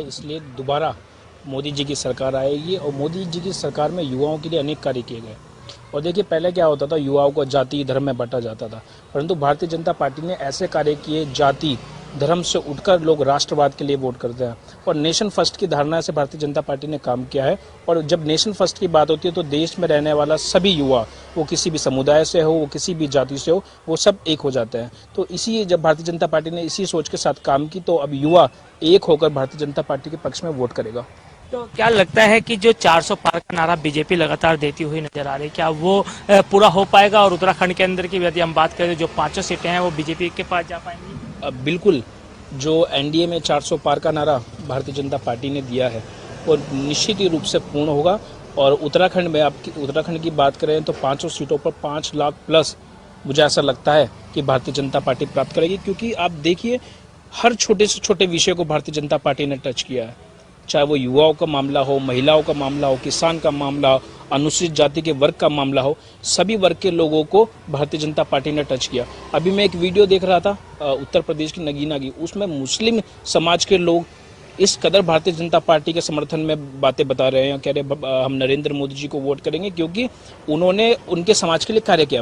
इसलिए दोबारा मोदी जी की सरकार आएगी और मोदी जी की सरकार में युवाओं के लिए अनेक कार्य किए गए। और देखिए पहले क्या होता था, युवाओं को जाति धर्म में बांटा जाता था, परंतु भारतीय जनता पार्टी ने ऐसे कार्य किए, जाति धर्म से उठकर लोग राष्ट्रवाद के लिए वोट करते हैं और नेशन फर्स्ट की धारणा से भारतीय जनता पार्टी ने काम किया है। और जब नेशन फर्स्ट की बात होती है तो देश में रहने वाला सभी युवा, वो किसी भी समुदाय से हो, वो किसी भी जाति से हो, वो सब एक हो जाते हैं। तो इसी जब भारतीय जनता पार्टी ने इसी सोच के साथ काम की तो अब युवा एक होकर भारतीय जनता पार्टी के पक्ष में वोट करेगा। तो क्या लगता है कि जो 400 पार का नारा बीजेपी लगातार देती हुई नजर आ रही है, क्या वो पूरा हो पाएगा? और उत्तराखंड के अंदर की यदि हम बात करें, जो 5 सीटें हैं वो बीजेपी के पास जा पाएंगी? बिल्कुल, जो एनडीए में 400 पार का नारा भारतीय जनता पार्टी ने दिया है वो निश्चित ही रूप से पूर्ण होगा। और उत्तराखंड में उत्तराखंड की बात करें तो 500 सीटों पर 5 लाख प्लस मुझे ऐसा लगता है कि भारतीय जनता पार्टी प्राप्त करेगी, क्योंकि आप देखिए हर छोटे से छोटे विषय को भारतीय जनता पार्टी ने टच किया है, चाहे वो युवाओं का मामला हो, महिलाओं का मामला हो, किसान का मामला हो, अनुसूचित जाति के वर्ग का मामला हो, सभी वर्ग के लोगों को भारतीय जनता पार्टी ने टच किया। अभी मैं एक वीडियो देख रहा था उत्तर प्रदेश की नगीना की, उसमें मुस्लिम समाज के लोग इस कदर भारतीय जनता पार्टी के समर्थन में बातें बता रहे हैं, कह रहे हम नरेंद्र मोदी जी को वोट करेंगे क्योंकि उन्होंने उनके समाज के लिए कार्य किया।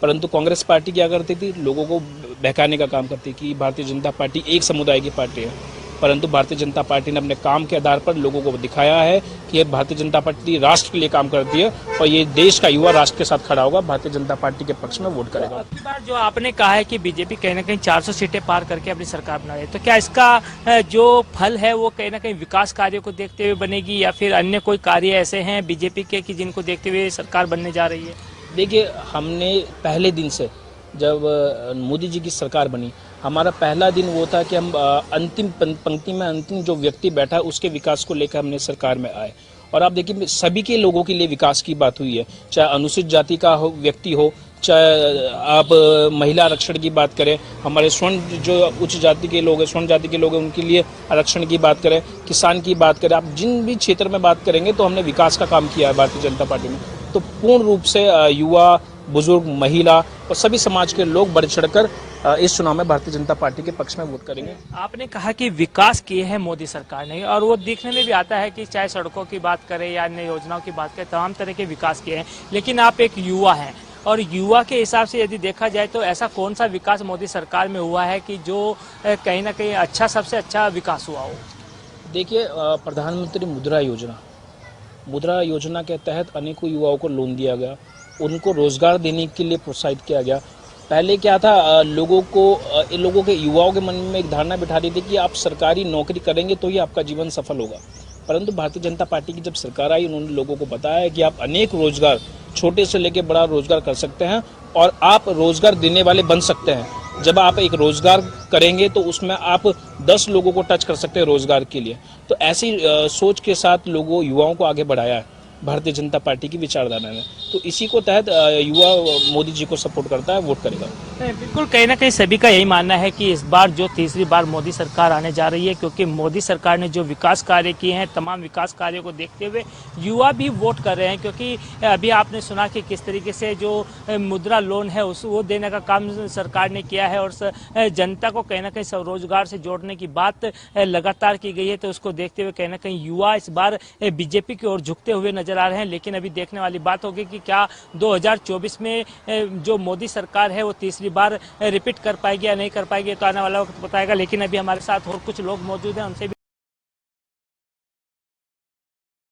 परंतु कांग्रेस पार्टी क्या करती थी, लोगों को बहकाने का काम करती कि भारतीय जनता पार्टी एक समुदाय की पार्टी है। परंतु भारतीय जनता पार्टी ने अपने काम के आधार पर लोगों को दिखाया है कि ये भारतीय जनता पार्टी राष्ट्र के लिए काम करती है और ये देश का युवा राष्ट्र के साथ खड़ा होगा, भारतीय जनता पार्टी के पक्ष में वोट करेगा। अब की बार जो आपने कहा है कि बीजेपी कहीं ना कहीं 400 सीटें पार करके अपनी सरकार बना रही है, तो क्या इसका जो फल है वो कहीं ना कहीं विकास कार्यों को देखते हुए बनेगी या फिर अन्य कोई कार्य ऐसे हैं बीजेपी के कि जिनको देखते हुए सरकार बनने जा रही है? देखिए, हमने पहले दिन से जब मोदी जी की सरकार बनी, हमारा पहला दिन वो था कि हम अंतिम पंक्ति में अंतिम जो व्यक्ति बैठा है उसके विकास को लेकर हमने सरकार में आए। और आप देखिए सभी के लोगों के लिए विकास की बात हुई है, चाहे अनुसूचित जाति का हो व्यक्ति हो, चाहे आप महिला आरक्षण की बात करें, हमारे स्वर्ण जो उच्च जाति के लोग हैं, स्वर्ण जाति के लोग हैं, उनके लिए आरक्षण की बात करें, किसान की बात करें, आप जिन भी क्षेत्र में बात करेंगे तो हमने विकास का काम किया है भारतीय जनता पार्टी में। तो पूर्ण रूप से युवा, बुजुर्ग, महिला और सभी समाज के लोग बढ़ चढ़कर इस चुनाव में भारतीय जनता पार्टी के पक्ष में वोट करेंगे। आपने कहा कि विकास किए हैं मोदी सरकार ने, और वो देखने में भी आता है कि चाहे सड़कों की बात करें या अन्य योजनाओं की बात करें, तमाम तरह के विकास किए हैं। लेकिन आप एक युवा हैं और युवा के हिसाब से यदि देखा जाए तो ऐसा कौन सा विकास मोदी सरकार में हुआ है कि जो कहीं ना कहीं अच्छा, सबसे अच्छा विकास हुआ हो? देखिए, प्रधानमंत्री मुद्रा योजना के तहत अनेकों युवाओं को लोन दिया गया, उनको रोजगार देने के लिए प्रोत्साहित किया गया। पहले क्या था, लोगों के युवाओं के मन में एक धारणा बिठा दी थी कि आप सरकारी नौकरी करेंगे तो ही आपका जीवन सफल होगा। परंतु भारतीय जनता पार्टी की जब सरकार आई, उन्होंने लोगों को बताया कि आप अनेक रोजगार, छोटे से लेकर बड़ा रोजगार कर सकते हैं और आप रोजगार देने वाले बन सकते हैं। जब आप एक रोजगार करेंगे तो उसमें आप 10 लोगों को टच कर सकते हैं रोजगार के लिए। तो ऐसी सोच के साथ युवाओं को आगे बढ़ाया है भारतीय जनता पार्टी की विचारधारा में। तो इसी को तहत युवा मोदी जी को सपोर्ट करता है, वोट करेगा। बिल्कुल, कहीं ना कहीं सभी का यही मानना है कि इस बार जो तीसरी बार मोदी सरकार आने जा रही है, क्योंकि मोदी सरकार ने जो विकास कार्य किए हैं, तमाम विकास कार्यों को देखते हुए युवा भी वोट कर रहे हैं। क्योंकि अभी आपने सुना कि किस तरीके से जो मुद्रा लोन है वो देने का काम सरकार ने किया है और जनता को कहीं ना कहीं स्वरोजगार से जोड़ने की बात लगातार की गई है। तो उसको देखते हुए कहीं ना कहीं युवा इस बार बीजेपी की ओर झुकते हुए नजर आ रहे हैं। लेकिन अभी देखने वाली बात होगी कि क्या 2024 में जो मोदी सरकार है वो तीसरी बार रिपीट कर पाएगी या नहीं कर पाएगी, तो आने वाला वक्त बताएगा। लेकिन अभी हमारे साथ और कुछ लोग मौजूद हैं, उनसे भी